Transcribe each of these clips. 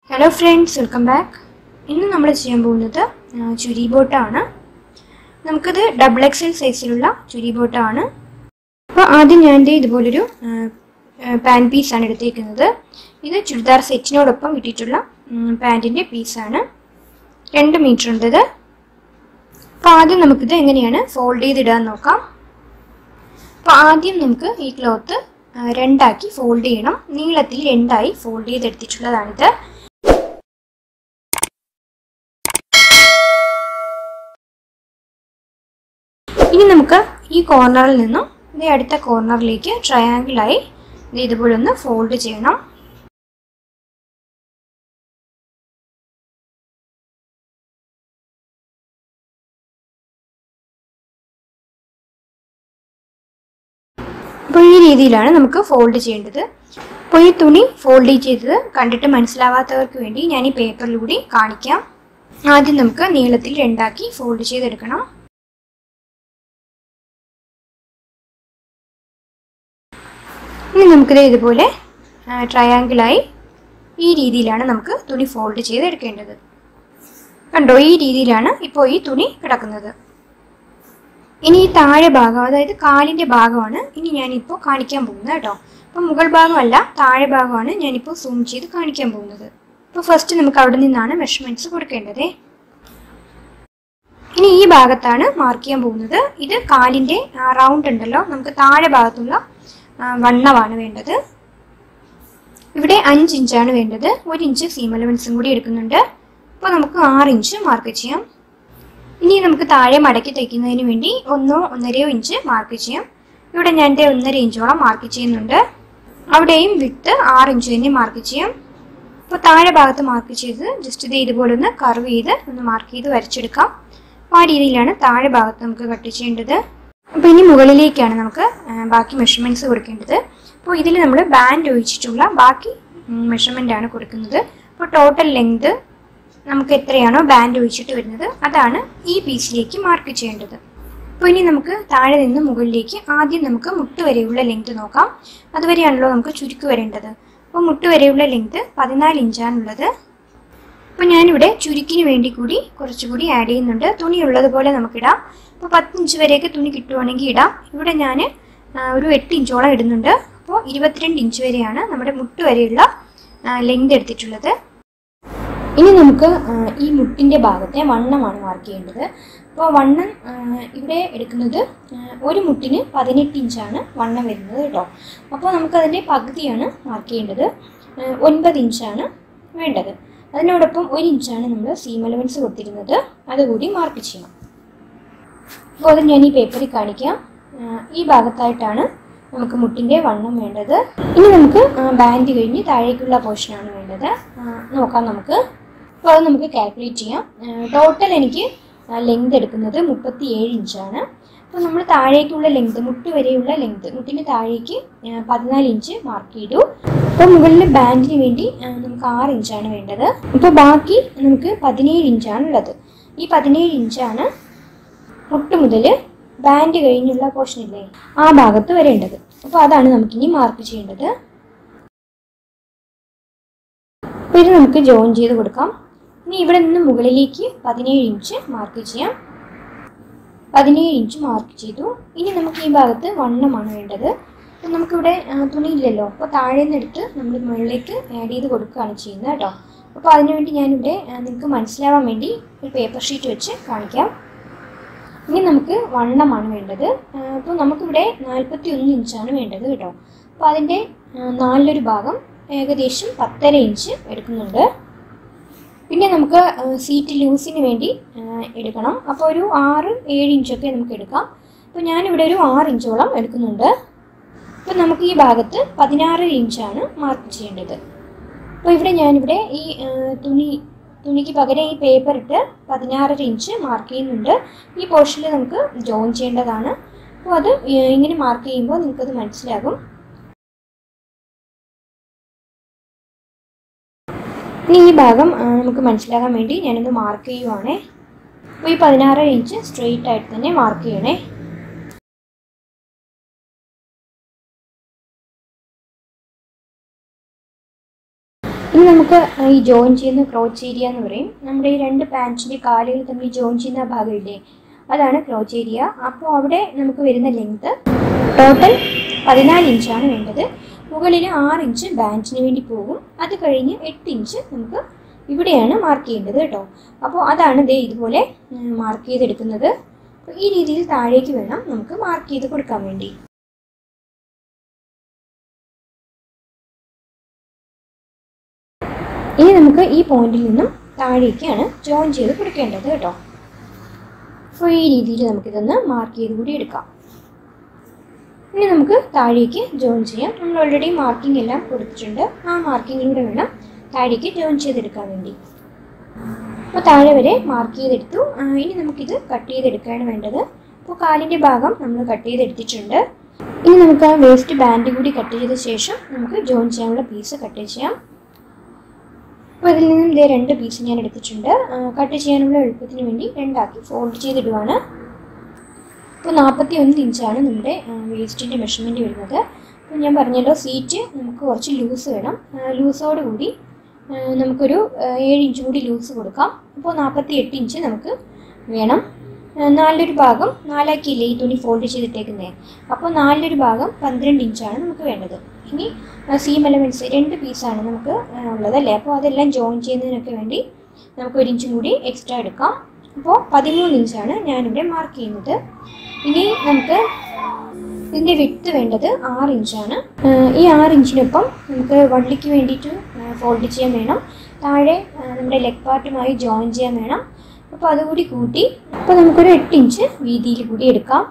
Hello friends, welcome back. ഇന്ന് നമ്മൾ ചെയ്യാൻ പോകുന്നത് ചുരിബോട്ടാണ്. നമുക്കത് ഡബിൾ എക്സൽ സൈസിലുള്ള ചുരിബോട്ടാണ്. അപ്പോൾ ആദ്യം ഞാൻ ഇതുപോലൊരു പാൻ പീസാണ് എടുത്തേക്കുന്നത്. ഇത് ചുരിദാർ സെറ്റിനോടൊപ്പം കിട്ടിയിട്ടുള്ള പാൻറ്റിൻ്റെ പീസാണ്. 2 മീറ്റർ ഉണ്ട് ഇത്. അപ്പോൾ ആദ്യം നമുക്കിത് എങ്ങനെയാണ് ഫോൾഡ് ചെയ്തിടാൻ നോക്കാം. അപ്പോൾ ആദ്യം നമുക്ക് ഈ ക്ലോത്ത് രണ്ടാക്കി ഫോൾഡ് ചെയ്യണം. നീളത്തിൽ രണ്ടായി ഫോൾഡ് ചെയ്തെടുത്തിട്ടുള്ളതാണിത്. ഇനി നമുക്ക് ഈ കോർണറിൽ നിന്നും അടുത്ത കോർണറിലേക്ക് ട്രയാങ്കിളായി ഇതുപോലെ ഒന്ന് ഫോൾഡ് ചെയ്യണം. അപ്പോൾ ഈ രീതിയിലാണ് നമുക്ക് ഫോൾഡ് ചെയ്യേണ്ടത്. അപ്പോൾ ഈ തുണി ഫോൾഡ് ചെയ്തത് കണ്ടിട്ട് മനസ്സിലാവാത്തവർക്ക് വേണ്ടി ഞാൻ ഈ പേപ്പറിലൂടെ കാണിക്കാം. ആദ്യം നമുക്ക് നീളത്തിൽ രണ്ടാക്കി ഫോൾഡ് ചെയ്തെടുക്കണം. ഇനി നമുക്കിത് ഇതുപോലെ ട്രയാങ്കിളായി ഈ രീതിയിലാണ് നമുക്ക് തുണി ഫോൾഡ് ചെയ്തെടുക്കേണ്ടത്. കണ്ടോ, ഈ രീതിയിലാണ് ഇപ്പോൾ ഈ തുണി കിടക്കുന്നത്. ഇനി ഈ താഴെ ഭാഗം, അതായത് കാലിൻ്റെ ഭാഗമാണ് ഇനി ഞാനിപ്പോൾ കാണിക്കാൻ പോകുന്നത് കേട്ടോ. അപ്പോൾ മുകൾ ഭാഗമല്ല, താഴെ ഭാഗമാണ് ഞാനിപ്പോൾ സൂം ചെയ്ത് കാണിക്കാൻ പോകുന്നത്. അപ്പോൾ ഫസ്റ്റ് നമുക്ക് അവിടെ നിന്നാണ് മെഷർമെൻറ്റ്സ് കൊടുക്കേണ്ടത്. ഇനി ഈ ഭാഗത്താണ് മാർക്ക് ചെയ്യാൻ പോകുന്നത്. ഇത് കാലിൻ്റെ റൗണ്ട് ഉണ്ടല്ലോ, നമുക്ക് താഴെ ഭാഗത്തുള്ള വണ്ണമാണ് വേണ്ടത്. ഇവിടെ 5 ഇഞ്ചാണ് വേണ്ടത്. 1 ഇഞ്ച് സീം അലവൻസും കൂടി എടുക്കുന്നുണ്ട്. അപ്പോൾ നമുക്ക് 6 ഇഞ്ച് മാർക്ക് ചെയ്യാം. ഇനി നമുക്ക് താഴെ മടക്കി തയ്ക്കുന്നതിന് വേണ്ടി 1-1.5 ഇഞ്ച് മാർക്ക് ചെയ്യാം. ഇവിടെ ഞാൻ 1.5 ഇഞ്ചോളം മാർക്ക് ചെയ്യുന്നുണ്ട്. അവിടെയും വിട്ട് 6 ഇഞ്ച് തന്നെ മാർക്ക് ചെയ്യാം. അപ്പോൾ താഴെ ഭാഗത്ത് മാർക്ക് ചെയ്ത് ജസ്റ്റ് ഇതുപോലെ ഒന്ന് കർവ് ചെയ്ത് ഒന്ന് മാർക്ക് ചെയ്ത് വരച്ചെടുക്കാം. അപ്പോൾ ആ രീതിയിലാണ് താഴെ ഭാഗത്ത് നമുക്ക് കട്ട് ചെയ്യേണ്ടത്. അപ്പോൾ ഇനി മുകളിലേക്കാണ് നമുക്ക് ബാക്കി മെഷർമെൻറ്റ്സ് കൊടുക്കേണ്ടത്. അപ്പോൾ ഇതിൽ നമ്മൾ ബാൻഡ് ഒഴിച്ചിട്ടുള്ള ബാക്കി മെഷർമെൻ്റാണ് കൊടുക്കുന്നത്. അപ്പോൾ ടോട്ടൽ ലെങ്ത് നമുക്ക് എത്രയാണോ ബാൻഡ് ഒഴിച്ചിട്ട് വരുന്നത് അതാണ് ഈ പീസിലേക്ക് മാർക്ക് ചെയ്യേണ്ടത്. അപ്പോൾ ഇനി നമുക്ക് താഴെ നിന്ന് മുകളിലേക്ക് ആദ്യം നമുക്ക് മുട്ട് വരെയുള്ള ലെങ്ത് നോക്കാം. അതുവരെയാണല്ലോ നമുക്ക് ചുരുക്ക് വരേണ്ടത്. അപ്പോൾ മുട്ട് വരെയുള്ള ലെങ്ത് 14 ഇഞ്ചാണുള്ളത്. അപ്പോൾ ഞാനിവിടെ ചുരുക്കിന് വേണ്ടി കൂടി കുറച്ചുകൂടി ആഡ് ചെയ്യുന്നുണ്ട്. തുണി ഉള്ളതുപോലെ നമുക്കിടാം. അപ്പോൾ 10 ഇഞ്ച് വരെയൊക്കെ തുണി കിട്ടുവാണെങ്കിൽ ഇടാം. ഇവിടെ ഞാൻ ഒരു 8 ഇഞ്ചോളം ഇടുന്നുണ്ട്. അപ്പോൾ 22 ഇഞ്ച് വരെയാണ് നമ്മുടെ മുട്ട് വരെയുള്ള ലെങ്ത് എടുത്തിട്ടുള്ളത്. ഇനി നമുക്ക് ഈ മുട്ടിൻ്റെ ഭാഗത്തെ വണ്ണമാണ് മാർക്ക് ചെയ്യേണ്ടത്. അപ്പോൾ വണ്ണം ഇവിടെ എടുക്കുന്നത് ഒരു മുട്ടിന് 18 ഇഞ്ചാണ് വണ്ണം വരുന്നത് കേട്ടോ. അപ്പോൾ നമുക്കതിൻ്റെ പകുതിയാണ് മാർക്ക് ചെയ്യേണ്ടത്. 9 ഇഞ്ചാണ് വേണ്ടത്. അതിനോടൊപ്പം 1 ഇഞ്ചാണ് നമ്മൾ സീം അലവൻസ് കൊടുത്തിരുന്നത്, അതുകൂടി മാർക്ക് ചെയ്യാം. അപ്പോൾ അത് ഞാൻ ഈ പേപ്പറിൽ കാണിക്കാം. ഈ ഭാഗത്തായിട്ടാണ് നമുക്ക് മുട്ടിൻ്റെ വണ്ണം വേണ്ടത്. ഇനി നമുക്ക് ബാൻഡ് കഴിഞ്ഞ് താഴേക്കുള്ള പോർഷനാണ് വേണ്ടത്. നോക്കാം നമുക്ക്. അപ്പോൾ അത് നമുക്ക് കാൽക്കുലേറ്റ് ചെയ്യാം. ടോട്ടൽ എനിക്ക് ലെങ്ത് എടുക്കുന്നത് 37 ഇഞ്ചാണ്. അപ്പോൾ നമ്മൾ താഴേക്കുള്ള ലെങ്ത്, മുട്ട് വരെയുള്ള ലെങ്ത്, മുട്ടിന് താഴേക്ക് 14 ഇഞ്ച് മാർക്ക് ചെയ്തു. അപ്പോൾ മുകളിൽ ബാൻഡിന് വേണ്ടി നമുക്ക് 6 ഇഞ്ചാണ് വേണ്ടത്. അപ്പോൾ ബാക്കി നമുക്ക് 17 ഇഞ്ചാണുള്ളത്. ഈ 17 ഇഞ്ചാണ് മുട്ട് മുതൽ ബാൻഡ് കഴിഞ്ഞുള്ള പോർഷനില്ലേ ആ ഭാഗത്ത് വരേണ്ടത്. അപ്പോൾ അതാണ് നമുക്കിനി മാർക്ക് ചെയ്യേണ്ടത്. അപ്പോൾ ഇത് നമുക്ക് ജോയിൻ ചെയ്ത് കൊടുക്കാം. ഇനി ഇവിടെ നിന്ന് മുകളിലേക്ക് 17 ഇഞ്ച് മാർക്ക് ചെയ്യാം. 17 ഇഞ്ച് മാർക്ക് ചെയ്തു. ഇനി നമുക്ക് ഈ ഭാഗത്ത് വണ്ണമാണ് വേണ്ടത്. അപ്പോൾ നമുക്കിവിടെ തുണിയില്ലല്ലോ, അപ്പോൾ താഴെ നിന്ന് എടുത്ത് നമ്മൾ മുകളിലേക്ക് ആഡ് ചെയ്ത് കൊടുക്കുകയാണ് ചെയ്യുന്നത് കേട്ടോ. അപ്പോൾ അതിനുവേണ്ടി ഞാനിവിടെ നിങ്ങൾക്ക് മനസ്സിലാവാൻ വേണ്ടി ഒരു പേപ്പർ ഷീറ്റ് വെച്ച് കാണിക്കാം. ഇനി നമുക്ക് വണ്ണമാണ് വേണ്ടത്. അപ്പോൾ നമുക്കിവിടെ 41 ഇഞ്ചാണ് വേണ്ടത് കേട്ടോ. അപ്പോൾ അതിൻ്റെ 4 ഭാഗം ഏകദേശം 10.5 ഇഞ്ച് എടുക്കുന്നുണ്ട്. പിന്നെ നമുക്ക് സീറ്റ് ലൂസിന് വേണ്ടി എടുക്കണം. അപ്പോൾ ഒരു 6-7 ഇഞ്ചൊക്കെ നമുക്ക് എടുക്കാം. അപ്പോൾ ഞാനിവിടെ ഒരു 6 ഇഞ്ചോളം എടുക്കുന്നുണ്ട്. അപ്പോൾ നമുക്ക് ഈ ഭാഗത്ത് 16 ഇഞ്ചാണ് മാർക്ക് ചെയ്യേണ്ടത്. അപ്പോൾ ഇവിടെ ഞാനിവിടെ ഈ തുണിക്ക് പകരം ഈ പേപ്പർ ഇട്ട് 16 ഇഞ്ച് മാർക്ക് ചെയ്യുന്നുണ്ട്. ഈ പോർഷനിൽ നമുക്ക് ജോയിൻ ചെയ്യേണ്ടതാണ്. അപ്പോൾ അത് ഇങ്ങനെ മാർക്ക് ചെയ്യുമ്പോൾ നിങ്ങൾക്കത് മനസ്സിലാകും. ഇനി ഈ ഭാഗം നമുക്ക് മനസ്സിലാകാൻ വേണ്ടി ഞാനൊന്ന് മാർക്ക് ചെയ്യുവാണേ. അപ്പോൾ ഈ 16 ഇഞ്ച് സ്ട്രെയിറ്റ് ആയിട്ട് തന്നെ മാർക്ക് ചെയ്യണേ. ഇനി നമുക്ക് നമുക്ക് ഈ ജോയിൻ ചെയ്യുന്ന ക്രോച്ച് ഏരിയ എന്ന് പറയും. നമ്മുടെ ഈ രണ്ട് പാൻറ്റിൻ്റെ കാലുകൾ തമ്മിൽ ജോയിൻ ചെയ്യുന്ന ഭാഗമില്ലേ, അതാണ് ക്രോച്ച് ഏരിയ. അപ്പോൾ അവിടെ നമുക്ക് വരുന്ന ലെങ്ത് ടോട്ടൽ 14 ഇഞ്ചാണ് വേണ്ടത്. മുകളിൽ 6 ഇഞ്ച് ബാൻഡിന് വേണ്ടി പോകും. അത് കഴിഞ്ഞ് 8 ഇഞ്ച് നമുക്ക് ഇവിടെയാണ് മാർക്ക് ചെയ്യേണ്ടത് കേട്ടോ. അപ്പോൾ അതാണ് ദേ ഇതുപോലെ മാർക്ക് ചെയ്തെടുക്കുന്നത്. അപ്പോൾ ഈ രീതിയിൽ താഴേക്ക് വേണം നമുക്ക് മാർക്ക് ചെയ്ത് കൊടുക്കാൻ വേണ്ടി. ഇനി നമുക്ക് ഈ പോയിന്റിൽ നിന്നും താഴേക്കാണ് ജോയിൻ ചെയ്ത് കൊടുക്കേണ്ടത് കേട്ടോ. അപ്പോൾ ഈ രീതിയിൽ നമുക്കിതൊന്ന് മാർക്ക് ചെയ്ത് കൂടി എടുക്കാം. ഇനി നമുക്ക് താഴേക്ക് ജോയിൻ ചെയ്യാം. നമ്മൾ ഓൾറെഡി മാർക്കിംഗ് എല്ലാം കൊടുത്തിട്ടുണ്ട്. ആ മാർക്കിങ്ങിലൂടെ വേണം താഴേക്ക് ജോയിൻ ചെയ്തെടുക്കാൻ വേണ്ടി. അപ്പോൾ താഴെ വരെ മാർക്ക് ചെയ്തെടുത്തു. ഇനി നമുക്കിത് കട്ട് ചെയ്തെടുക്കുകയാണ് വേണ്ടത്. അപ്പോൾ കാലിൻ്റെ ഭാഗം നമ്മൾ കട്ട് ചെയ്തെടുത്തിട്ടുണ്ട്. ഇനി നമുക്ക് ആ വേസ്റ്റ് ബാൻഡ് കൂടി കട്ട് ചെയ്ത ശേഷം നമുക്ക് ജോയിൻ ചെയ്യാനുള്ള പീസ് കട്ട് ചെയ്യാം. അപ്പോൾ അതിൽ നിന്നും ഇതേ 2 പീസ് ഞാൻ എടുത്തിട്ടുണ്ട്. കട്ട് ചെയ്യാനുള്ള എളുപ്പത്തിന് വേണ്ടി രണ്ടാക്കി ഫോൾഡ് ചെയ്തിടുവാണ്. അപ്പോൾ 41 ഇഞ്ചാണ് നമ്മുടെ വേസ്റ്റിൻ്റെ മെഷർമെൻറ്റ് വരുന്നത്. അപ്പോൾ ഞാൻ പറഞ്ഞല്ലോ സീറ്റ് നമുക്ക് കുറച്ച് ലൂസ് വേണം. ലൂസോടുകൂടി നമുക്കൊരു 7 ഇഞ്ച് കൂടി ലൂസ് കൊടുക്കാം. അപ്പോൾ 48 ഇഞ്ച് നമുക്ക് വേണം. 4 ഭാഗം 4ആക്കിയില്ലേ ഈ തുണി ഫോൾഡ് ചെയ്തിട്ടേക്കുന്നത്. അപ്പോൾ 4 ഭാഗം 12 ഇഞ്ചാണ് നമുക്ക് വേണ്ടത്. ഇനി സീം എലമെൻറ്റ്സ് 2 പീസാണ് നമുക്ക് ഉള്ളതല്ലേ. അപ്പോൾ അതെല്ലാം ജോയിൻ ചെയ്യുന്നതിനൊക്കെ വേണ്ടി നമുക്ക് 1 ഇഞ്ചും കൂടി എക്സ്ട്രാ എടുക്കാം. അപ്പോൾ 13 ഇഞ്ചാണ് ഞാനിവിടെ മാർക്ക് ചെയ്യുന്നത്. ഇനി നമുക്ക് ഇതിൻ്റെ വിഡ്ത്ത് വേണ്ടത് 6 ഇഞ്ചാണ്. ഈ 6 ഇഞ്ചിനൊപ്പം നമുക്ക് വള്ളിക്ക് വേണ്ടിയിട്ട് ഫോൾഡ് ചെയ്യാൻ വേണം. താഴെ നമ്മുടെ ലെഗ് പാർട്ടുമായി ജോയിൻ ചെയ്യാൻ വേണം. അപ്പോൾ അതുകൂടി കൂട്ടി അപ്പോൾ നമുക്കൊരു 8 ഇഞ്ച് വീതിയിൽ കൂടി എടുക്കാം.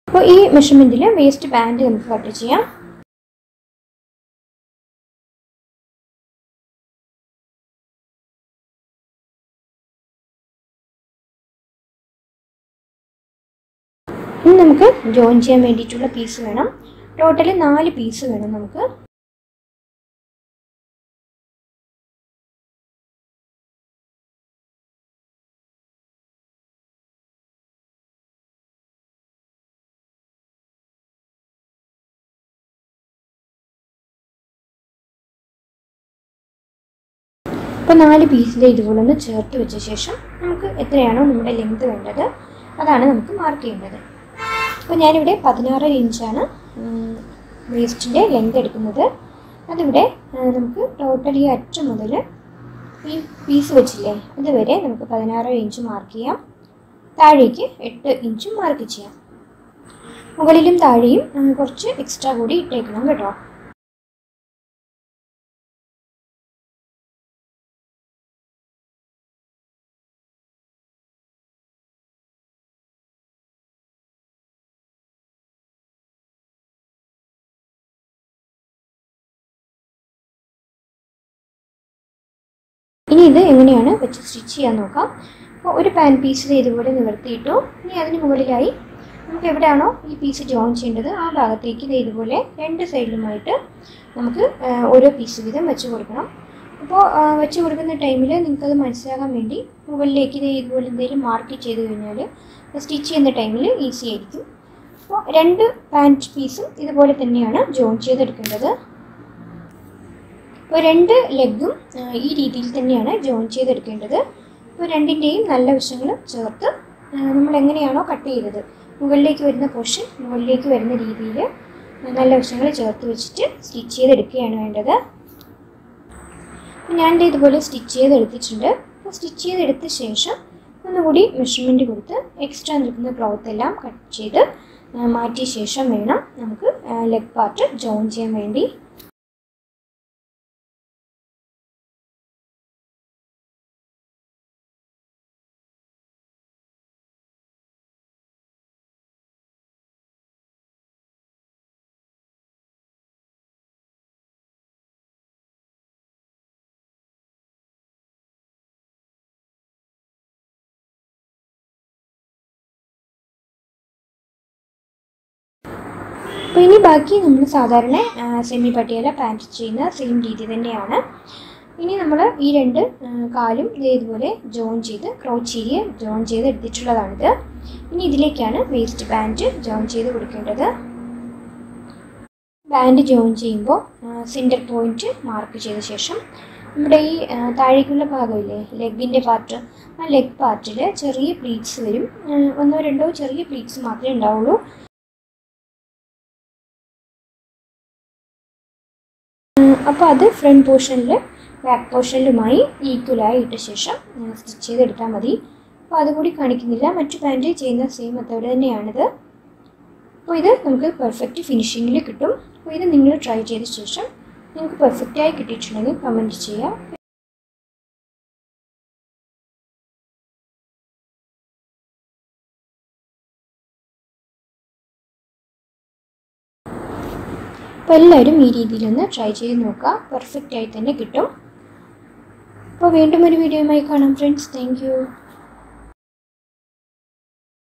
അപ്പോൾ ഈ മെഷർമെൻറ്റിൽ വേസ്റ്റ് ബാൻഡ് നമുക്ക് കട്ട് ചെയ്യാം. ഇനി നമുക്ക് ജോയിൻ ചെയ്യാൻ വേണ്ടിയിട്ടുള്ള പീസ് വേണം. ടോട്ടൽ 4 പീസ് വേണം നമുക്ക്. അപ്പോൾ 4 പീസിൽ ഇതുപോലെ ഒന്ന് ചേർത്ത് വെച്ച ശേഷം നമുക്ക് എത്രയാണോ നമ്മുടെ ലെങ്ത് വേണ്ടത് അതാണ് നമുക്ക് മാർക്ക് ചെയ്യേണ്ടത്. അപ്പോൾ ഞാനിവിടെ 16 ഇഞ്ചാണ് വേസ്റ്റിൻ്റെ ലെങ്ത് എടുക്കുന്നത്. അതിവിടെ നമുക്ക് ടോട്ടൽ ഈ അറ്റം മുതൽ ഈ പീസ് വെച്ചില്ലേ അതുവരെ നമുക്ക് 16 ഇഞ്ച് മാർക്ക് ചെയ്യാം. താഴേക്ക് 8 ഇഞ്ചും മാർക്ക് ചെയ്യാം. മുകളിലും താഴെയും കുറച്ച് എക്സ്ട്രാ കൂടി ഇട്ടേക്കണം കേട്ടോ. ഇനി ഇത് എങ്ങനെയാണ് വെച്ച് സ്റ്റിച്ച് ചെയ്യാൻ നോക്കാം. അപ്പോൾ ഒരു പാൻ പീസ് ഇതുപോലെ നിവർത്തിയിട്ടു. ഇനി അതിന് മുകളിലായി നമുക്ക് എവിടെയാണോ ഈ പീസ് ജോയിൻ ചെയ്യേണ്ടത് ആ ഭാഗത്തേക്ക് ഇതുപോലെ 2 സൈഡിലുമായിട്ട് നമുക്ക് ഓരോ പീസ് വീതം വെച്ച് കൊടുക്കണം. അപ്പോൾ വെച്ച് കൊടുക്കുന്ന ടൈമിൽ നിങ്ങൾക്കത് മനസ്സിലാകാൻ വേണ്ടി മുകളിലേക്ക് ഇതുപോലെ എന്തെങ്കിലും മാർക്ക് ചെയ്ത് കഴിഞ്ഞാൽ സ്റ്റിച്ച് ചെയ്യുന്ന ടൈമിൽ ഈസി ആയിരിക്കും. അപ്പോൾ 2 പാൻറ്റ് പീസും ഇതുപോലെ തന്നെയാണ് ജോയിൻ ചെയ്തെടുക്കേണ്ടത്. അപ്പോൾ 2 ലെഗും ഈ രീതിയിൽ തന്നെയാണ് ജോയിൻ ചെയ്തെടുക്കേണ്ടത്. അപ്പോൾ 2ൻ്റെയും നല്ല വശങ്ങൾ ചേർത്ത് നമ്മൾ എങ്ങനെയാണോ കട്ട് ചെയ്തത് മുകളിലേക്ക് വരുന്ന പോർഷൻ മുകളിലേക്ക് വരുന്ന രീതിയിൽ നല്ല വശങ്ങൾ ചേർത്ത് വെച്ചിട്ട് സ്റ്റിച്ച് ചെയ്തെടുക്കുകയാണ് വേണ്ടത്. ഞാൻ ഇതുപോലെ സ്റ്റിച്ച് ചെയ്തെടുത്തിട്ടുണ്ട്. അപ്പോൾ സ്റ്റിച്ച് ചെയ്തെടുത്ത ശേഷം ഒന്നുകൂടി മെഷർമെൻറ്റ് കൊടുത്ത് എക്സ്ട്രാ നിൽക്കുന്ന ക്ലോത്ത് എല്ലാം കട്ട് ചെയ്ത് മാറ്റിയ ശേഷം വേണം നമുക്ക് ലെഗ് പാർട്ട് ജോയിൻ ചെയ്യാൻ വേണ്ടി. അപ്പോൾ ഇനി ബാക്കി നമ്മൾ സാധാരണ സെമി പട്ടിയാല പാൻറ്റ് ചെയ്യുന്ന സെയിം രീതി തന്നെയാണ്. ഇനി നമ്മൾ ഈ രണ്ട് കാലും ഇതേപോലെ ജോയിൻ ചെയ്ത് ക്രോച്ച് ഏരിയ ജോയിൻ ചെയ്ത് എടുത്തിട്ടുള്ളതാണിത്. ഇനി ഇതിലേക്കാണ് വേസ്റ്റ് ബാൻഡ് ജോയിൻ ചെയ്ത് കൊടുക്കേണ്ടത്. ബാൻഡ് ജോയിൻ ചെയ്യുമ്പോൾ സെൻറ്റർ പോയിന്റ് മാർക്ക് ചെയ്ത ശേഷം നമ്മുടെ ഈ താഴേക്കുള്ള ഭാഗമില്ലേ, ലെഗിൻ്റെ പാർട്ട്, ആ ലെഗ് പാർട്ടിൽ ചെറിയ പ്ലീറ്റ്സ് വരും. ഒന്നോ രണ്ടോ ചെറിയ പ്ലീറ്റ്സ് മാത്രമേ ഉണ്ടാവുള്ളൂ. അപ്പോൾ അത് ഫ്രണ്ട് പോർഷനിൽ ബാക്ക് പോർഷനിലുമായി ഈക്വലായി ഇട്ട ശേഷം സ്റ്റിച്ച് ചെയ്തെടുത്താൽ മതി. അപ്പോൾ അതുകൂടി കാണിക്കുന്നില്ല, മറ്റു പാൻറ്റ് ചെയ്യുന്ന സെയിം മെത്തേഡ് തന്നെയാണിത്. അപ്പോൾ ഇത് നമുക്ക് പെർഫെക്റ്റ് ഫിനിഷിങ്ങിൽ കിട്ടും. അപ്പോൾ ഇത് നിങ്ങൾ ട്രൈ ചെയ്ത ശേഷം നിങ്ങൾക്ക് പെർഫെക്റ്റായി കിട്ടിയിട്ടുണ്ടെങ്കിൽ കമൻറ്റ് ചെയ്യുക. അപ്പോൾ എല്ലാവരും ഈ രീതിയിലൊന്ന് ട്രൈ ചെയ്ത് നോക്കുക, പെർഫെക്റ്റായി തന്നെ കിട്ടും. അപ്പോൾ വീണ്ടും ഒരു വീഡിയോയുമായി കാണാം ഫ്രണ്ട്സ്. Thank you.